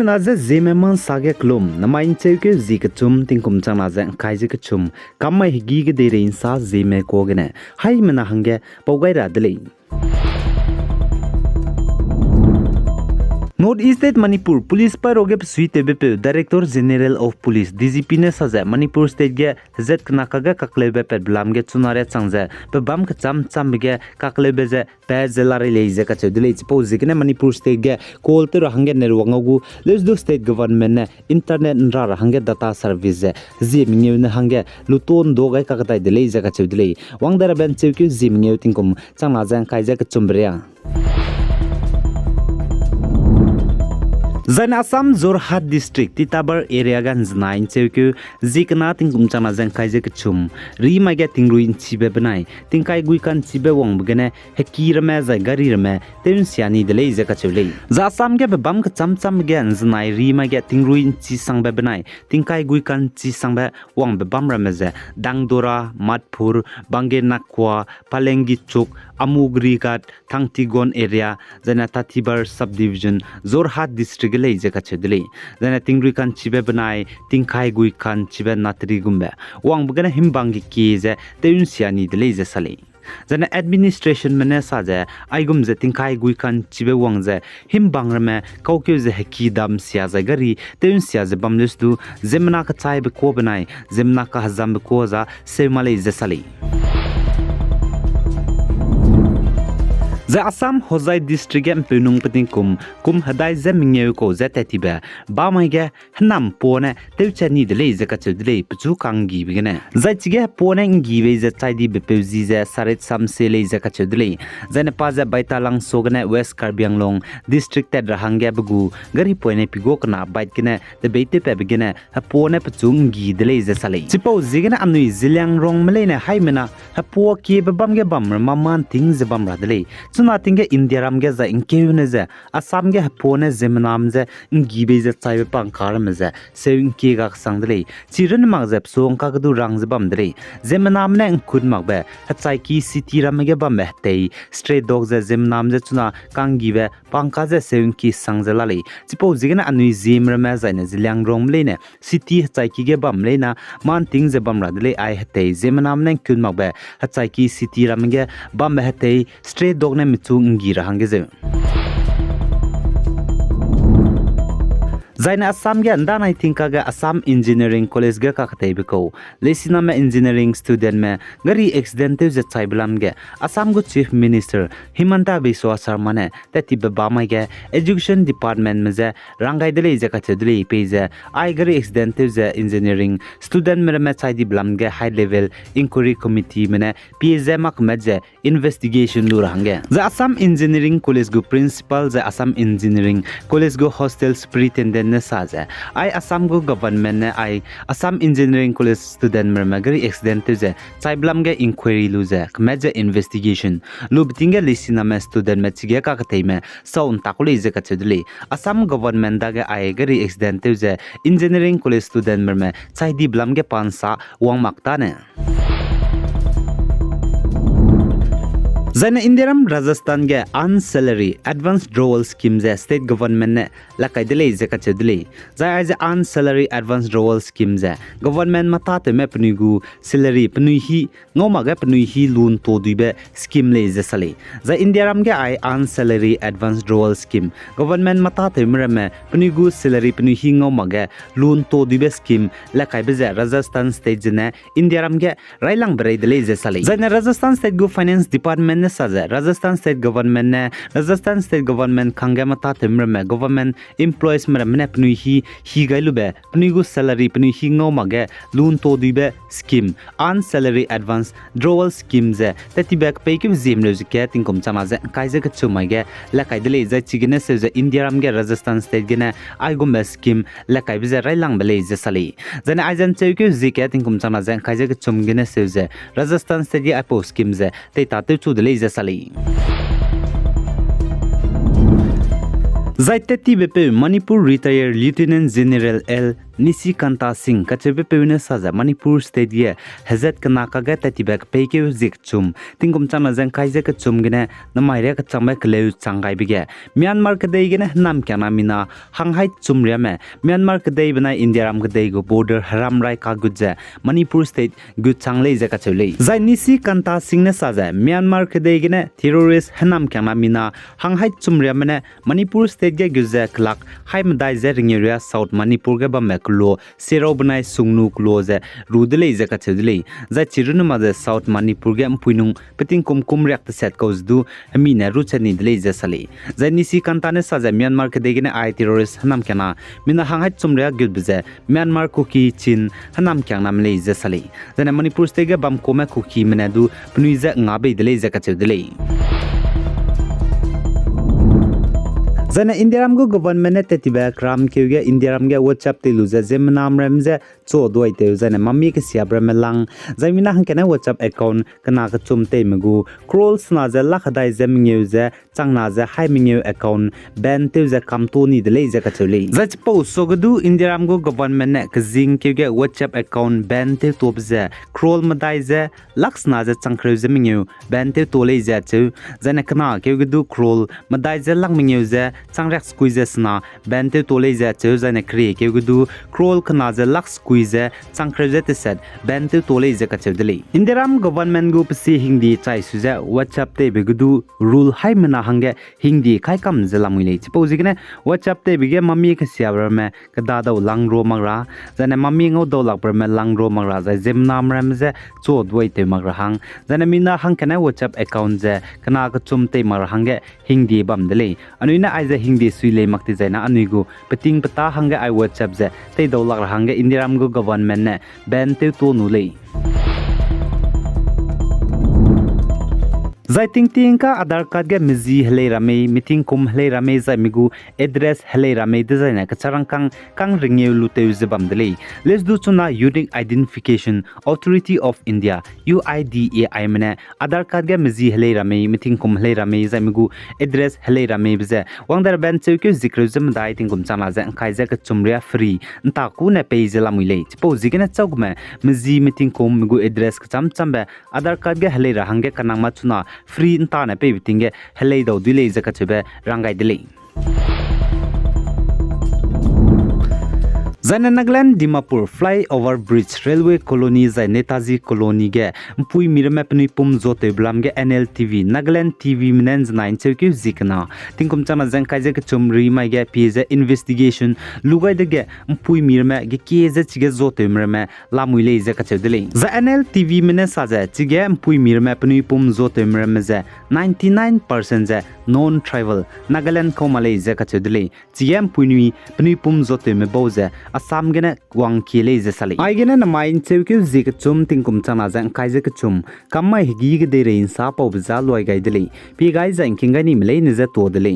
mana ze Zeme man sage klum namain cheuke zikachum tingkum changna ze khaije kachum kamma higi ge dere insa Zeme ko gene hai mana hange pogaira dele North East State Manipur Police par ogep suite BP Director General of Police DGP ne saja Manipur State ge zet knakaga kaklebe per blam ge chunare changja pe bam ka cham ge kaklebe je pe zelare leize ka chedile chipo zikne Manipur State ge kolte rahange nerwangu let's do state government ne internet nra rahange data service je mingeu ne hange luton dogai ka katai dile je ka chedile wangdara ben cheuki zimngeu tingkum changna jang kaija ka chumbrea Zain Assam Jorhat District Titabar area gan znain cheuku zikna tingkum chana jang kaije kchum ri maga tingruin chibe banai tingkai guikan chibe wong bgene hekir me zai gari me ten siani dele je ka chule za Assam ge bam ka cham gen znai ri maga tingruin chi sang be banai tingkai guikan chi sang be wong be bam rame je dangdora matpur bange nakwa palengi chuk amugri gat thangtigon area jana Tatibar subdivision Jorhat district lei je ka chedile jana tingri kan chibe banai tingkai gui kan chibe natri gumbe wang bugana himbangi ki je teun siani dele je sale jana administration mane sa je aigum je tingkai gui kan chibe wang je himbang rame kaukeu je heki dam sia je gari teun sia je bamnus du zemna ka chai be ko banai zemna ka hazam be ko za semale je sale The Assam Hozai district em penung peting kum hadai zemingeu ko zatatiba ba maige hnam pone teuchani dele ze ka chudle pchu kangi bigene zaichige pone ngi be ze chaidi be peuzi ze saret samsele ze ka chudle zane pa ze baitalang sogane West Karbianglong district te rahange bugu gari pone pigo kana bait kene the beite pe bigene pone pchu ngi dele ze sale chipo zigene anui zilyang rong meleine haimena po ke bam ge bam maman ting ze bam radle Nothing India ramge za inkeu ze Assam ge pone zemnam ze ngibe ze chaibe pangkar ze seving ke ga sangdle chiren mag ze song ka du rang ze bam dre zemnam ne khud mag be chai ki city ramge bam be te stray dog ze zemnam ze chuna kangibe pangka ze seving ki sangze lale chipo jigena anui zem rama za ne zilang rom le ne city chai ki ge bam le na man ting ze bam radle ai hate zemnam ne khud mag be chai ki city ramge bam be te stray dog ne mitu ngi rahange ze Zaina Assam ge andana I think ga Assam Engineering College ge ka khatai biko lesina me engineering student me gari accident te je chaiblam ge Assam go chief minister Himanta Biswa Sharma ne tati ba mai ge education department me je rangai dele je ka chedle pe je ai gari accident te je engineering student me chaidi blam ge high level inquiry committee me ne PJ mak me je investigation lu rahange the Assam Engineering College go principal the Assam Engineering College go hostel superintendent Saja. I Assam go government ne I Assam Engineering College student mermagari accident je chaiblam ge inquiry luze kmeje investigation lubtinge lisina me student me chige ka kathei me saun takule je ka chedle Assam government da ge I gari accident je engineering college student merme chaidi blam ge pansa wang makta ne Zaina Indiram Rajasthan ge unsalary advance drawal scheme je state government ne lakai dele je ka chedle zai as unsalary advance drawal scheme je government mata te me pnugu salary pnui hi ngoma ga pnui hi loan to duibe scheme le je sale zai Indiram ge I unsalary advance drawal scheme government mata te me pnugu salary pnui hi ngoma ga loan to duibe scheme lakai be je Rajasthan state ne Indiram ge railang berai dele je sale zai Rajasthan state go finance department Rajasthan state government ne Rajasthan state government khangge mata temre me government employees mere mene pnui hi gailu be pnui gu salary pnui hi ngoma ge loan to dibe scheme on salary advance drawal scheme je tati back pay kim zim logic ke tingkom chama je kaije ke chumai ge la kai dele je chigine se je India ram ge Rajasthan state ge ne ai gum scheme la kai be je railang bele je sali jane aijan cheuke je ke tingkom chama je kaije ke chum ge ne se je Rajasthan state ge apo scheme je te ta te chu dele Zaiteti BP Manipur Retired Lieutenant General L. nisi kanta sing kachebe pewne saza Manipur state ye hazet kana kaga tatibak peke zik chum tingum chana jang kaije ka chum gine namaire ka changba kleu changai bige Myanmar ka dei gine nam kana mina hanghai chum riame Myanmar ka dei bana India ram ka dei go border haram rai ka gujja Manipur state gu changle je ka chule zai nisi kanta sing ne saza Myanmar ka dei gine terrorist hanam kana mina hanghai chum riame Manipur state ge gujja klak haim dai je ringeria south Manipur ge ba meklo sero banai sungnu close rudele je ka chudele za chirunu ma je south Manipur ge ampuinung peting kum react set cause du amina ruchani dele je sale za nisi kantane sa je Myanmar ke degine ai terrorist hanam kana mina hangai chumrea gudbje Myanmar kuki chin hanam kyang nam le je sale za Manipur state ge bam kome kuki mena du pnuiza ngabe dele je ka chudele Zana Indiaram go government ne tetiba kram kyuge Indiaram ge WhatsApp te luza Zeme nam ramze cho doi te zana mami ke siabra melang zamina han kana WhatsApp account kana ka chum te megu scrolls na za la khadai Zeme ngeuze changna za hai mingeu account ban te za kam to ni de le za ka chule za po so gdu Indiaram go government ne ka jing kyuge WhatsApp account ban te to bza scroll ma dai za laks na za changkhre Zeme ngeu ban te to le za chu zana kana kyuge du scroll ma dai za lang mingeu za Sangrak squeezes na bente tole za cheza na kre ke gudu crawl kana za lak squeeze sangkreje te set bente tole za ka chedele Indiaram government gu psi hindi chai suza WhatsApp te begudu rule hai mana hange hindi khai kam zelamile chipozi gene WhatsApp te bige mami ka siabra me ka da da lang ro magra zana mami ngo do lak per me lang ro magra za Zeme nam ram ze cho doi te magra hang zana mina hang kana WhatsApp account ze kana ka chum te mar hange hindi bam dele anuina ai hindi suile makti zaina anuigu peting pata hanga I WhatsApp ze te dollar hanga Indiaram go government ne ban te to nu le Zai ting ka Aadhaar card ge mizi hele rame meeting kum hele rame za migu address hele rame design ka charang kang ringeu lu te use bam dele let's do chuna unique identification authority of India UIDAI mane Aadhaar card ge mizi hele rame meeting kum hele rame za migu address hele rame bize wangdar ban cheu ke zikru zam dai ting kum chana za khai za ka chumria free nta ku ne page la muile po zigena chawgme mizi meeting kum migu address ka chambe Aadhaar card ge hele ra hange kanang ma chuna free nta na pe bitinge helei do dile zaka chebe rangai dile Zana Nagaland Dimapur flyover bridge railway colony zai Netaji colony ge mpui mirame pni pum zote blam ge Nltv Nagaland TV minens 9 cheki zikna tingkum chama jang kai je ke chumri mai ge pje investigation lugai de ge mpui mirame ge keze chige zote mirame lamuile je ka chedele za Nltv mine sa je chige mpui mirame pni pum zote mirame je 99% je non tribal Nagaland komale je ka chedele chige mpui pni pum zote me boze Assam gena wang kile je sali ai gena na main cheuke zik chum tingkum chana jang kai je chum kamma higi ge de rein sa pau bza loi gai dele pi gai jang kinga ni mle ne za to dele